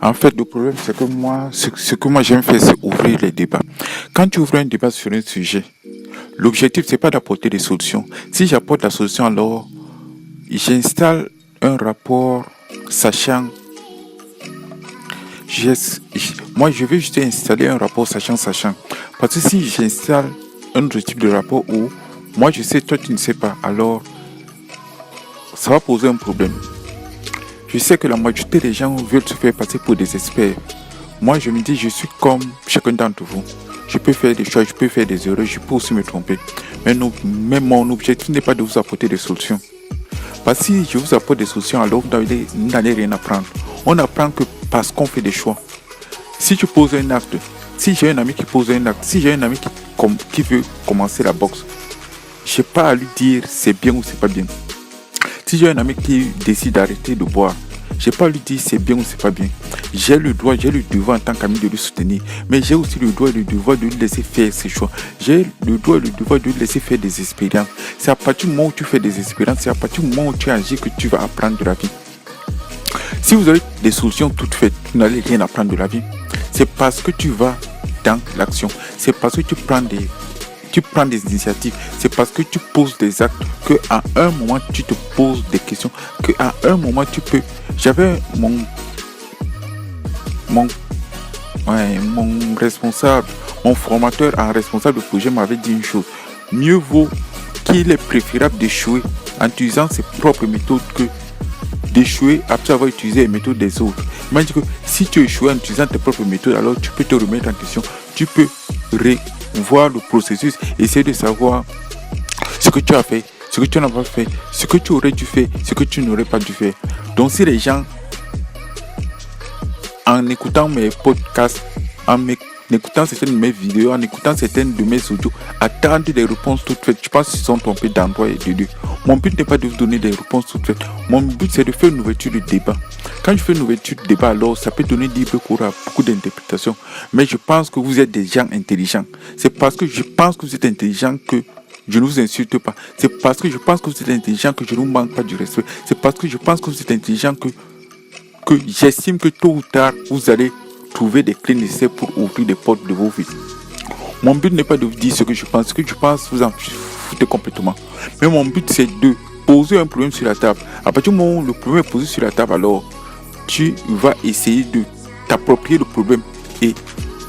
En fait, le problème, c'est que moi, ce que moi j'aime faire, c'est ouvrir les débats. Quand tu ouvres un débat sur un sujet, l'objectif, c'est pas d'apporter des solutions. Si j'apporte la solution, alors j'installe un rapport sachant. Moi, je vais juste installer un rapport sachant. Parce que si j'installe un autre type de rapport où moi je sais, toi tu ne sais pas, alors ça va poser un problème. Je sais que la majorité des gens veulent se faire passer pour des experts. Moi, je me dis, je suis comme chacun d'entre vous. Je peux faire des choix, je peux faire des erreurs, je peux aussi me tromper. Mais mon objectif n'est pas de vous apporter des solutions. Parce que si je vous apporte des solutions, alors vous n'allez rien apprendre. On apprend que parce qu'on fait des choix. Si tu poses un acte, si j'ai un ami qui pose un acte, si j'ai un ami qui veut commencer la boxe, je n'ai pas à lui dire c'est bien ou c'est pas bien. Si j'ai un ami qui décide d'arrêter de boire, je n'ai pas à lui dire c'est bien ou c'est pas bien. J'ai le droit, j'ai le devoir en tant qu'ami de lui soutenir, mais j'ai aussi le droit et le devoir de lui laisser faire ses choix. J'ai le droit et le devoir de lui laisser faire des expériences. C'est à partir du moment où tu fais des expériences, c'est à partir du moment où tu agis que tu vas apprendre de la vie. Si vous avez des solutions toutes faites, vous n'allez rien apprendre de la vie. C'est parce que tu vas dans l'action. C'est parce que tu prends des initiatives. C'est parce que tu poses des actes qu'à un moment tu te poses des questions. Qu'à un moment tu peux. J'avais mon responsable, mon formateur en responsable de projet m'avait dit une chose. Mieux vaut qu'il est préférable d'échouer en utilisant ses propres méthodes que d'échouer après avoir utilisé les méthodes des autres. Il m'a dit que si tu échoues en utilisant tes propres méthodes, alors tu peux te remettre en question. Tu peux revoir le processus, essayer de savoir ce que tu as fait, ce que tu n'as pas fait, ce que tu aurais dû faire, ce que tu n'aurais pas dû faire. Donc si les gens, en écoutant mes podcasts, en écoutant certaines de mes vidéos, en écoutant certaines de mes audios, attendent des réponses toutes faites, je pense qu'ils sont trompés d'endroit et de lieu. Mon but n'est pas de vous donner des réponses toutes faites. Mon but, c'est de faire une ouverture de débat. Quand je fais une ouverture de débat, alors ça peut donner libre cours à beaucoup d'interprétations. Mais je pense que vous êtes des gens intelligents. C'est parce que je pense que vous êtes intelligents que je ne vous insulte pas. C'est parce que je pense que vous êtes intelligents que je ne vous manque pas du respect. C'est parce que je pense que vous êtes intelligents que j'estime que tôt ou tard, vous allez trouver des clés nécessaires pour ouvrir des portes de vos vies. Mon but n'est pas de vous dire ce que je pense. Ce que je pense, vous en foutez complètement. Mais mon but, c'est de poser un problème sur la table. À partir du moment où le problème est posé sur la table, alors tu vas essayer de t'approprier le problème et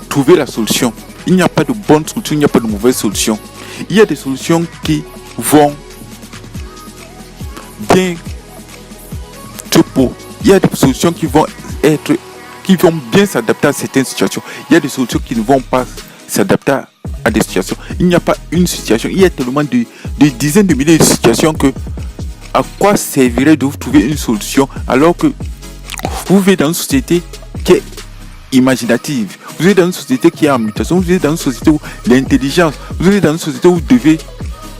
trouver la solution. Il n'y a pas de bonne solution, il n'y a pas de mauvaise solution. Il y a des solutions qui vont bien te pour. Il y a des solutions qui vont bien s'adapter à certaines situations. Il y a des solutions qui ne vont pas s'adapter à des situations. Il n'y a pas une situation. Il y a tellement de dizaines de milliers de situations que à quoi servirait de vous trouver une solution alors que vous vivez dans une société qui est imaginative. Vous êtes dans une société qui est en mutation. Vous êtes dans une société où l'intelligence. Vous êtes dans une société où vous devez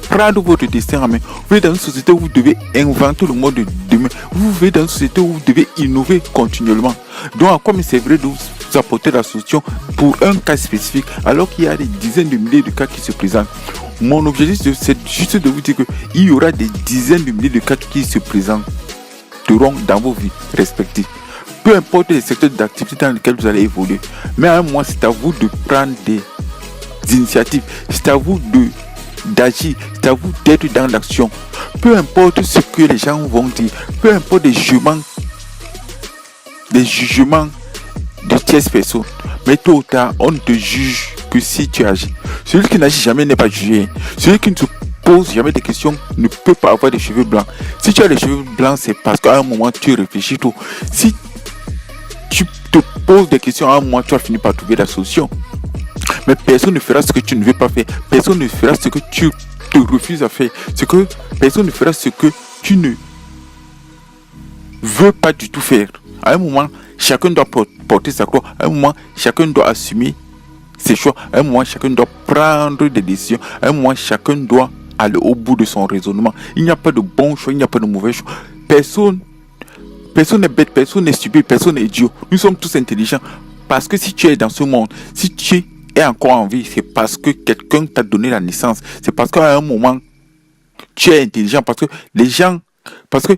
prendre votre destin en main. Vous êtes dans une société où vous devez inventer le monde de demain. Vous vivez dans une société où vous devez innover continuellement. Donc, à quoi me servirait de vous apporter la solution pour un cas spécifique alors qu'il y a des dizaines de milliers de cas qui se présentent? Mon objectif, c'est juste de vous dire qu'il y aura des dizaines de milliers de cas qui se présenteront dans vos vies respectives. Peu importe les secteurs d'activité dans lesquels vous allez évoluer. Mais à un moment, c'est à vous de prendre des initiatives. C'est à vous d'agir, c'est à vous d'être dans l'action. Peu importe ce que les gens vont dire, peu importe les jugements de tierces personnes, mais tôt ou tard, on ne te juge que si tu agis. Celui qui n'agit jamais n'est pas jugé. Celui qui ne se pose jamais des questions ne peut pas avoir des cheveux blancs. Si tu as des cheveux blancs, c'est parce qu'à un moment, tu réfléchis trop. Si tu te poses des questions, à un moment, tu vas finir par trouver la solution. Mais personne ne fera ce que tu ne veux pas faire. Personne ne fera ce que tu te refuses à faire. Personne ne fera ce que tu ne veux pas du tout faire. À un moment, chacun doit porter sa croix. À un moment, chacun doit assumer ses choix. À un moment, chacun doit prendre des décisions. À un moment, chacun doit aller au bout de son raisonnement. Il n'y a pas de bon choix, il n'y a pas de mauvais choix. Personne n'est bête, personne n'est stupide, personne n'est idiot. Nous sommes tous intelligents. Parce que si tu es dans ce monde, si tu es encore en vie, c'est parce que quelqu'un t'a donné la naissance. C'est parce qu'à un moment, tu es intelligent. Parce que